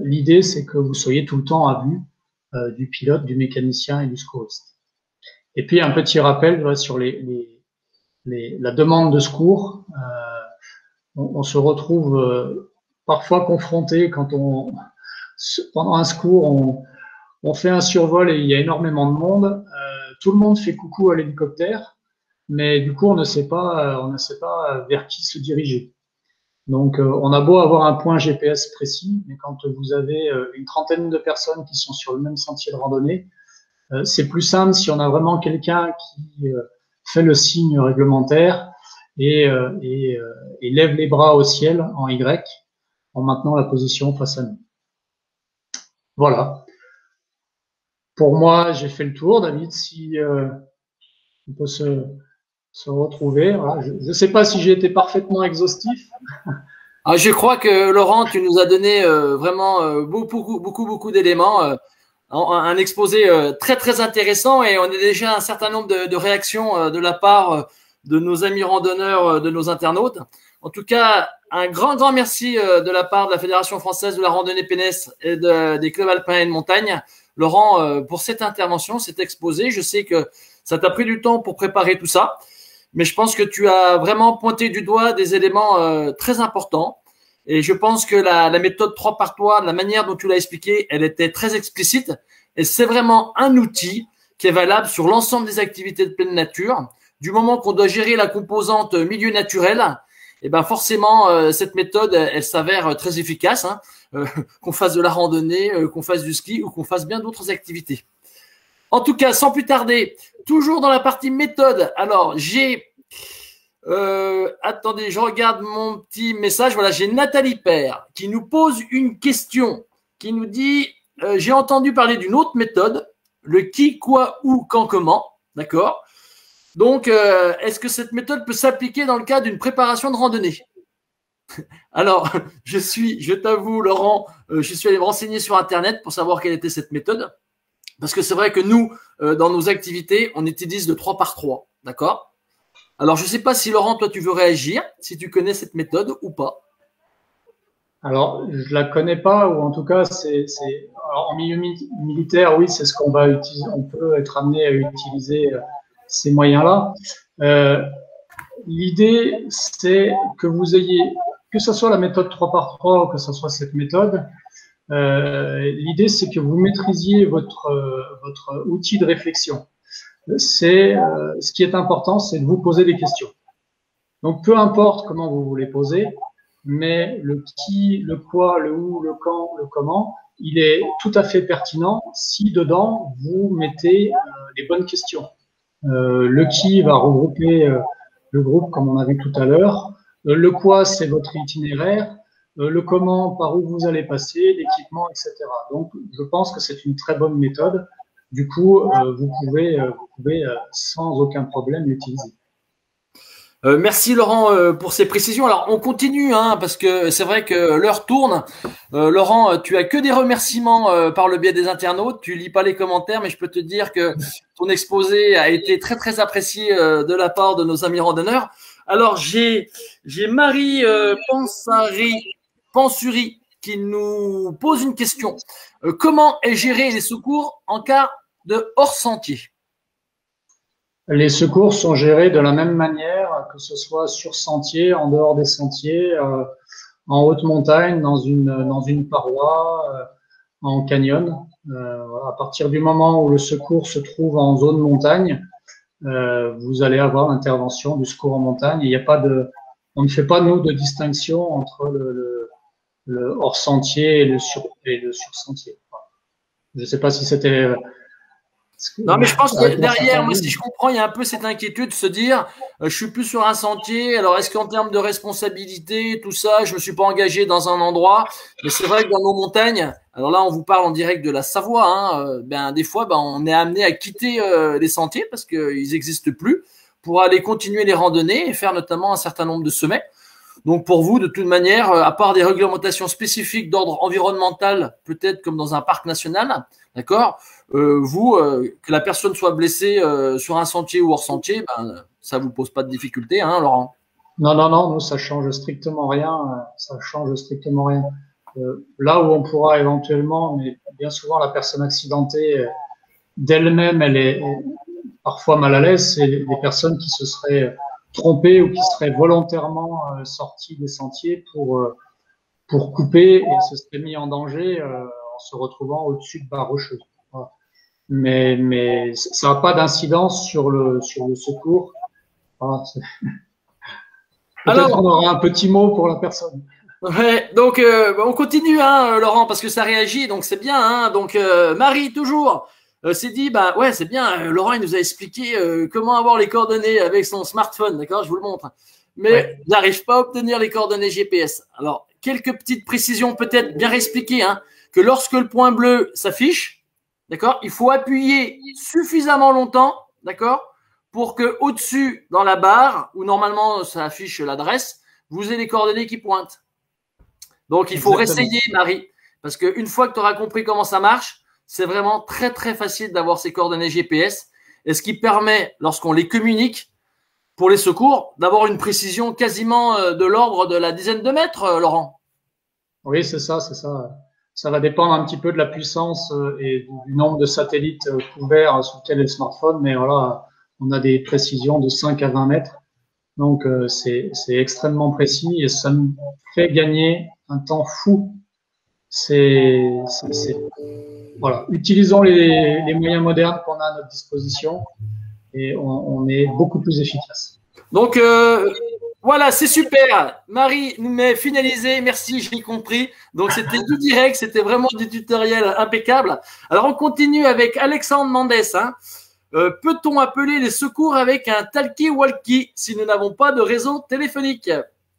Speaker 2: L'idée c'est que vous soyez tout le temps à vue du pilote, du mécanicien et du secouriste. Et puis un petit rappel sur la demande de secours. On se retrouve parfois confronté quand pendant un secours on fait un survol et il y a énormément de monde. Tout le monde fait coucou à l'hélicoptère, mais du coup, on ne sait pas vers qui se diriger. Donc, on a beau avoir un point GPS précis, mais quand vous avez une trentaine de personnes qui sont sur le même sentier de randonnée, c'est plus simple si on a vraiment quelqu'un qui fait le signe réglementaire et lève les bras au ciel en Y, en maintenant la position face à nous. Voilà. Pour moi, j'ai fait le tour, David, si on peut se retrouver. Voilà. Je ne sais pas si j'ai été parfaitement exhaustif.
Speaker 1: Ah, je crois que Laurent, tu nous as donné vraiment beaucoup d'éléments, un exposé très très intéressant et on a déjà un certain nombre de réactions de la part de nos amis randonneurs, de nos internautes. En tout cas, un grand merci de la part de la Fédération française de la randonnée pédestre et des clubs alpins et de montagne. Laurent, pour cette intervention, cet exposé, je sais que ça t'a pris du temps pour préparer tout ça, mais je pense que tu as vraiment pointé du doigt des éléments très importants et je pense que la méthode 3 par 3, la manière dont tu l'as expliqué, elle était très explicite et c'est vraiment un outil qui est valable sur l'ensemble des activités de pleine nature. Du moment qu'on doit gérer la composante milieu naturel, et ben forcément, cette méthode, elle s'avère très efficace, hein, qu'on fasse de la randonnée, qu'on fasse du ski ou qu'on fasse bien d'autres activités. En tout cas, sans plus tarder, toujours dans la partie méthode, alors j'ai Attendez, je regarde mon petit message. Voilà, j'ai Nathalie Père qui nous pose une question, qui nous dit j'ai entendu parler d'une autre méthode, le qui, quoi, où, quand, comment. D'accord. Donc, est-ce que cette méthode peut s'appliquer dans le cas d'une préparation de randonnée? Alors, je t'avoue, Laurent, je suis allé me renseigner sur Internet pour savoir quelle était cette méthode. Parce que c'est vrai que nous, dans nos activités, on utilise le 3 par 3. D'accord? Alors, je ne sais pas si, Laurent, toi, tu veux réagir, si tu connais cette méthode ou pas.
Speaker 2: Alors, je la connais pas, ou en tout cas, alors, en milieu militaire, oui, c'est ce qu'on va utiliser. On peut être amené à utiliser ces moyens-là. L'idée, c'est que vous ayez, que ce soit la méthode 3 par 3 ou que ce soit cette méthode, l'idée, c'est que vous maîtrisiez votre outil de réflexion. Ce qui est important, c'est de vous poser des questions. Donc, peu importe comment vous vous les posez, mais le qui, le quoi, le où, le quand, le comment, il est tout à fait pertinent si dedans vous mettez les bonnes questions. Le qui va regrouper le groupe comme on a vu tout à l'heure. Le quoi, c'est votre itinéraire. Le comment, par où vous allez passer, l'équipement, etc. Donc, je pense que c'est une très bonne méthode. Du coup, vous pouvez sans aucun problème l'utiliser.
Speaker 1: Merci Laurent pour ces précisions. Alors on continue parce que c'est vrai que l'heure tourne. Laurent, tu as que des remerciements par le biais des internautes. Tu lis pas les commentaires, mais je peux te dire que ton exposé a été très très apprécié de la part de nos amis randonneurs. Alors j'ai Marie Pansuri qui nous pose une question. Comment est géré les secours en cas de hors sentier?
Speaker 2: Les secours sont gérés de la même manière, que ce soit sur sentier, en dehors des sentiers, en haute montagne, dans une paroi, en canyon. Voilà, à partir du moment où le secours se trouve en zone montagne, vous allez avoir l'intervention du secours en montagne. Il n'y a pas on ne fait pas nous de distinction entre le hors sentier et le sur sentier. Je ne sais pas si c'était
Speaker 1: non, mais je pense que derrière, moi, si je comprends, il y a un peu cette inquiétude de se dire, je suis plus sur un sentier. Alors, est-ce qu'en termes de responsabilité, tout ça, je me suis pas engagé dans un endroit? Mais c'est vrai que dans nos montagnes, alors là, on vous parle en direct de la Savoie, des fois, on est amené à quitter les sentiers parce qu'ils n'existent plus pour aller continuer les randonnées et faire notamment un certain nombre de sommets. Donc, pour vous, de toute manière, à part des réglementations spécifiques d'ordre environnemental, peut-être comme dans un parc national, d'accord, que la personne soit blessée sur un sentier ou hors sentier, ça vous pose pas de difficulté, Laurent?
Speaker 2: Non, nous, ça change strictement rien. Ça change strictement rien. Là où on pourra éventuellement, mais bien souvent, la personne accidentée d'elle-même, elle est parfois mal à l'aise, c'est les personnes qui se seraient trompées ou qui seraient volontairement sorties des sentiers pour couper et se seraient mis en danger en se retrouvant au-dessus de barres rocheuses. Voilà. Mais ça n'a pas d'incidence sur le secours. Voilà, peut-être qu'on aura un petit mot pour la personne.
Speaker 1: Ouais, donc on continue, Laurent, parce que ça réagit, donc c'est bien. Donc Marie, toujours, s'est dit, ouais, c'est bien. Laurent, il nous a expliqué comment avoir les coordonnées avec son smartphone, d'accord? Je vous le montre. Mais il n'arrive pas à obtenir les coordonnées GPS. Alors, quelques petites précisions peut-être bien expliquées, que lorsque le point bleu s'affiche, d'accord, il faut appuyer suffisamment longtemps, d'accord, pour que au-dessus, dans la barre, où normalement ça affiche l'adresse, vous ayez les coordonnées qui pointent. Donc, il faut réessayer, Marie, parce qu'une fois que tu auras compris comment ça marche, c'est vraiment très, très facile d'avoir ces coordonnées GPS, et ce qui permet, lorsqu'on les communique pour les secours, d'avoir une précision quasiment de l'ordre de la dizaine de mètres, Laurent.
Speaker 2: Oui, c'est ça. Ça va dépendre un petit peu de la puissance et du nombre de satellites couverts sur lequel est le smartphone, mais voilà, on a des précisions de 5 à 20 mètres. Donc, c'est extrêmement précis et ça nous fait gagner un temps fou. Voilà. Utilisons les moyens modernes qu'on a à notre disposition et on est beaucoup plus efficace.
Speaker 1: Donc, voilà, c'est super. Marie nous met finalisé. Merci, j'ai compris. Donc, c'était du direct. C'était vraiment du tutoriel impeccable. Alors, on continue avec Alexandre Mendes. peut-on appeler les secours avec un talkie-walkie si nous n'avons pas de réseau téléphonique?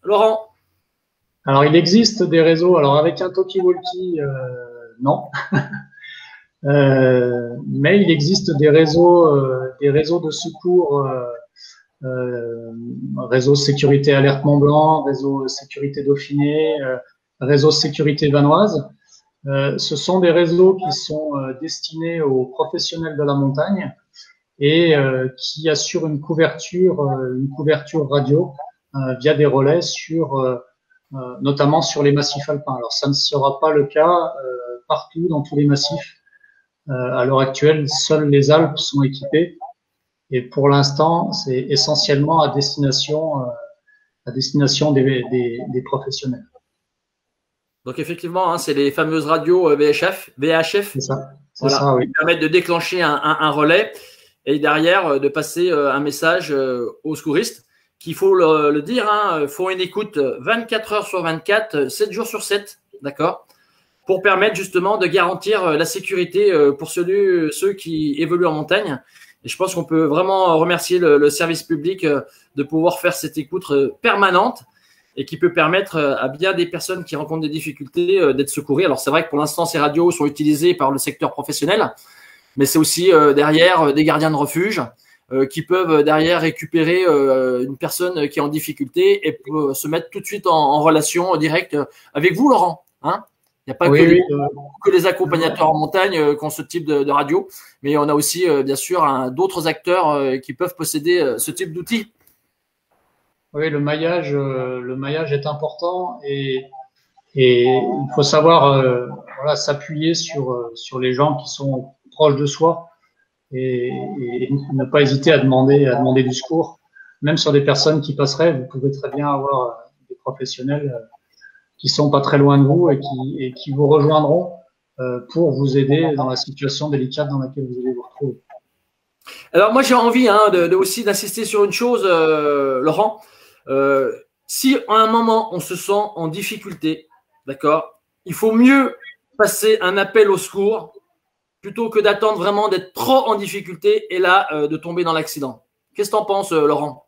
Speaker 1: Laurent?
Speaker 2: Alors, il existe des réseaux. Alors, avec un talkie-walkie, non. Mais il existe des réseaux de secours, réseau sécurité Alerte Mont Blanc, réseau sécurité Dauphiné, réseau sécurité Vanoise. Ce sont des réseaux qui sont destinés aux professionnels de la montagne et qui assurent une couverture radio via des relais notamment sur les massifs alpins. Alors, ça ne sera pas le cas partout dans tous les massifs. À l'heure actuelle, seules les Alpes sont équipées. Et pour l'instant, c'est essentiellement à destination des professionnels.
Speaker 1: Donc effectivement, hein, c'est les fameuses radios VHF.
Speaker 2: C'est ça.
Speaker 1: Voilà,
Speaker 2: ça, oui.
Speaker 1: Qui permettent de déclencher un relais et derrière de passer un message aux secouristes qu'il faut le dire, hein, font une écoute 24 heures sur 24, 7 jours sur 7, d'accord, pour permettre justement de garantir la sécurité pour ceux qui évoluent en montagne. Et je pense qu'on peut vraiment remercier le service public de pouvoir faire cette écoute permanente et qui peut permettre à bien des personnes qui rencontrent des difficultés d'être secourues. Alors, c'est vrai que pour l'instant, ces radios sont utilisées par le secteur professionnel, mais c'est aussi derrière des gardiens de refuge qui peuvent derrière récupérer une personne qui est en difficulté et se mettre tout de suite en relation directe avec vous, Laurent. Hein, il n'y a pas que les accompagnateurs en montagne qui ont ce type de radio, mais on a aussi, bien sûr, d'autres acteurs qui peuvent posséder ce type d'outils.
Speaker 2: Oui, le maillage est important et il faut savoir s'appuyer sur les gens qui sont proches de soi et ne pas hésiter à demander du secours. Même sur des personnes qui passeraient, vous pouvez très bien avoir des professionnels qui sont pas très loin de vous et qui vous rejoindront pour vous aider dans la situation délicate dans laquelle vous allez vous retrouver.
Speaker 1: Alors moi j'ai envie aussi d'insister sur une chose, Laurent. Si à un moment on se sent en difficulté, d'accord, il faut mieux passer un appel au secours plutôt que d'attendre vraiment d'être trop en difficulté et là de tomber dans l'accident. Qu'est-ce que tu en penses, Laurent?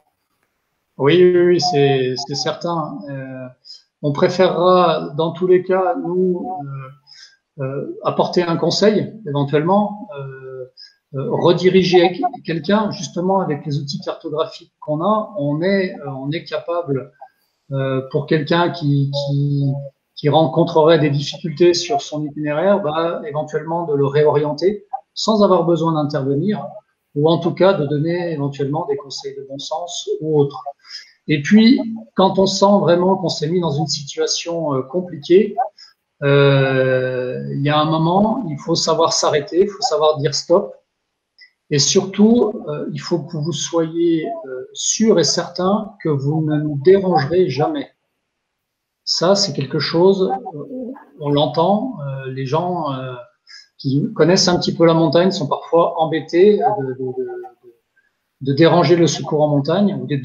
Speaker 2: Oui, c'est certain. On préférera dans tous les cas, nous, apporter un conseil éventuellement, rediriger quelqu'un justement avec les outils cartographiques qu'on a. On est capable pour quelqu'un qui rencontrerait des difficultés sur son itinéraire, éventuellement de le réorienter sans avoir besoin d'intervenir, ou en tout cas de donner éventuellement des conseils de bon sens ou autres. Et puis, quand on sent vraiment qu'on s'est mis dans une situation compliquée, il y a un moment, il faut savoir s'arrêter, il faut savoir dire stop. Et surtout, il faut que vous soyez sûr et certain que vous ne nous dérangerez jamais. Ça, c'est quelque chose, on l'entend, les gens qui connaissent un petit peu la montagne sont parfois embêtés de déranger le secours en montagne ou de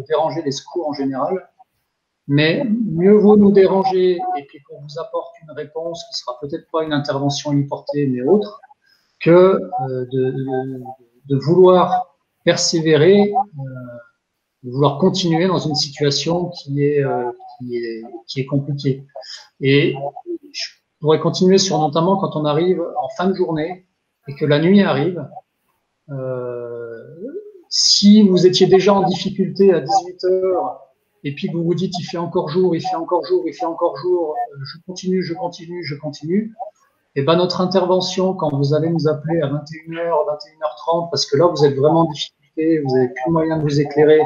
Speaker 2: déranger les secours en général. Mais mieux vaut nous déranger et puis qu'on vous apporte une réponse qui sera peut-être pas une intervention héliportée mais autre, que de vouloir persévérer, de vouloir continuer dans une situation qui est compliquée. Et je pourrais continuer sur notamment quand on arrive en fin de journée et que la nuit arrive. Si vous étiez déjà en difficulté à 18 heures et puis que vous vous dites il fait encore jour, il fait encore jour, il fait encore jour, je continue. Et notre intervention, quand vous allez nous appeler à 21h, 21h30, parce que là, vous êtes vraiment en difficulté, vous n'avez plus de moyen de vous éclairer,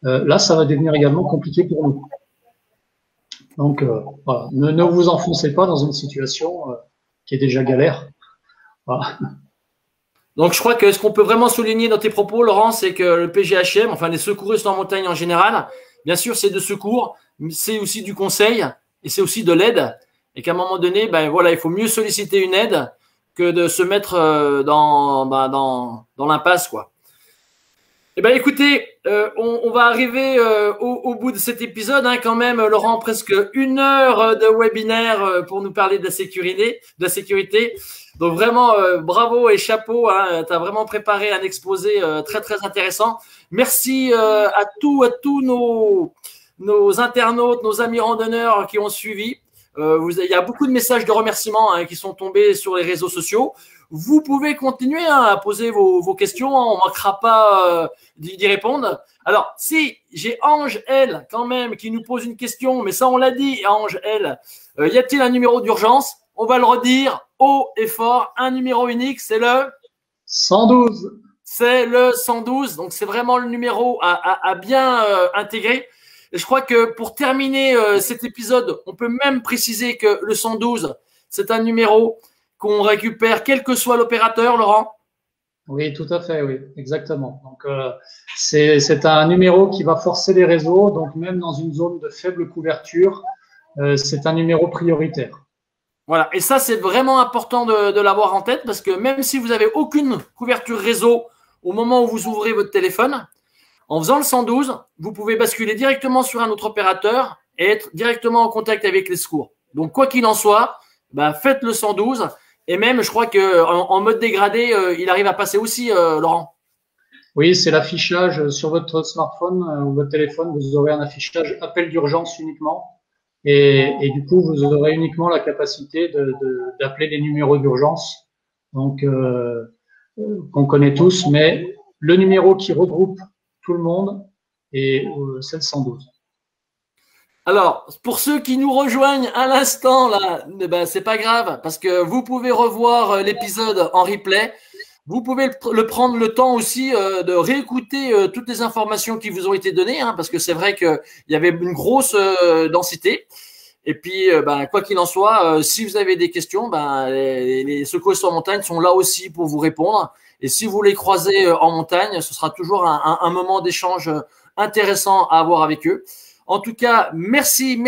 Speaker 2: là, ça va devenir également compliqué pour nous. Donc, voilà, ne vous enfoncez pas dans une situation qui est déjà galère. Voilà.
Speaker 1: Donc, je crois que ce qu'on peut vraiment souligner dans tes propos, Laurent, c'est que le PGHM, enfin les secouristes en montagne en général, bien sûr, c'est de secours, mais c'est aussi du conseil et c'est aussi de l'aide. Et qu'à un moment donné, il faut mieux solliciter une aide que de se mettre dans l'impasse, quoi. Eh ben, écoutez, on va arriver au bout de cet épisode, hein, quand même, Laurent, presque 1 heure de webinaire pour nous parler de la sécurité. Donc vraiment, bravo et chapeau. Hein, tu as vraiment préparé un exposé très, très intéressant. Merci à tous nos internautes, nos amis randonneurs qui ont suivi. Il y a beaucoup de messages de remerciements hein, qui sont tombés sur les réseaux sociaux. Vous pouvez continuer hein, à poser vos questions. Hein, on ne manquera pas d'y répondre. Alors, si j'ai Ange L quand même qui nous pose une question, mais ça on l'a dit, Ange L, y a-t-il un numéro d'urgence? On va le redire haut et fort. Un numéro unique, c'est le
Speaker 2: 112.
Speaker 1: C'est le 112. Donc, c'est vraiment le numéro à bien intégrer. Et je crois que pour terminer cet épisode, on peut même préciser que le 112, c'est un numéro qu'on récupère quel que soit l'opérateur, Laurent.
Speaker 2: Oui, tout à fait, oui, exactement. Donc, c'est un numéro qui va forcer les réseaux. Donc, même dans une zone de faible couverture, c'est un numéro prioritaire.
Speaker 1: Voilà. Et ça, c'est vraiment important de l'avoir en tête parce que même si vous n'avez aucune couverture réseau au moment où vous ouvrez votre téléphone, en faisant le 112, vous pouvez basculer directement sur un autre opérateur et être directement en contact avec les secours. Donc, quoi qu'il en soit, bah, faites le 112. Et même, je crois qu'en mode dégradé, il arrive à passer aussi, Laurent.
Speaker 2: Oui, c'est l'affichage sur votre smartphone ou votre téléphone. Vous aurez un affichage appel d'urgence uniquement. Et du coup, vous aurez uniquement la capacité d'appeler les numéros d'urgence. Donc, qu'on connaît tous, mais le numéro qui regroupe tout le monde est c'est le 112.
Speaker 1: Alors, pour ceux qui nous rejoignent à l'instant, là, eh ben, c'est pas grave, parce que vous pouvez revoir l'épisode en replay. Vous pouvez prendre le temps aussi de réécouter toutes les informations qui vous ont été données, hein, parce que c'est vrai qu'il y avait une grosse densité. Et puis, ben, quoi qu'il en soit, si vous avez des questions, ben, les secouristes en montagne sont là aussi pour vous répondre. Et si vous les croisez en montagne, ce sera toujours un moment d'échange intéressant à avoir avec eux. En tout cas, merci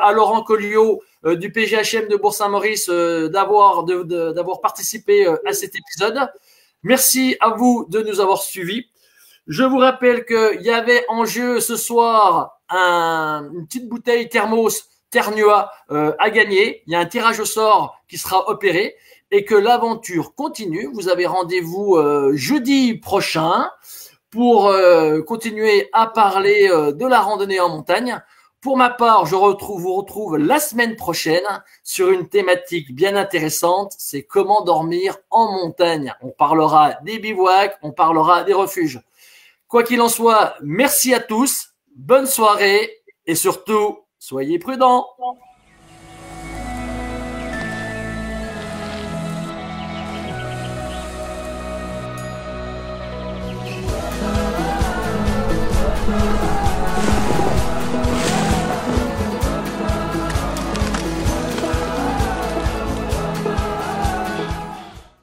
Speaker 1: à Laurent Colliot du PGHM de Bourg-Saint-Maurice d'avoir participé à cet épisode. Merci à vous de nous avoir suivis. Je vous rappelle qu'il y avait en jeu ce soir une petite bouteille thermos Ternua à gagner. Il y a un tirage au sort qui sera opéré et que l'aventure continue. Vous avez rendez-vous jeudi prochain pour continuer à parler de la randonnée en montagne. Pour ma part, vous retrouve la semaine prochaine sur une thématique bien intéressante, c'est comment dormir en montagne. On parlera des bivouacs, on parlera des refuges. Quoi qu'il en soit, merci à tous, bonne soirée et surtout, soyez prudents.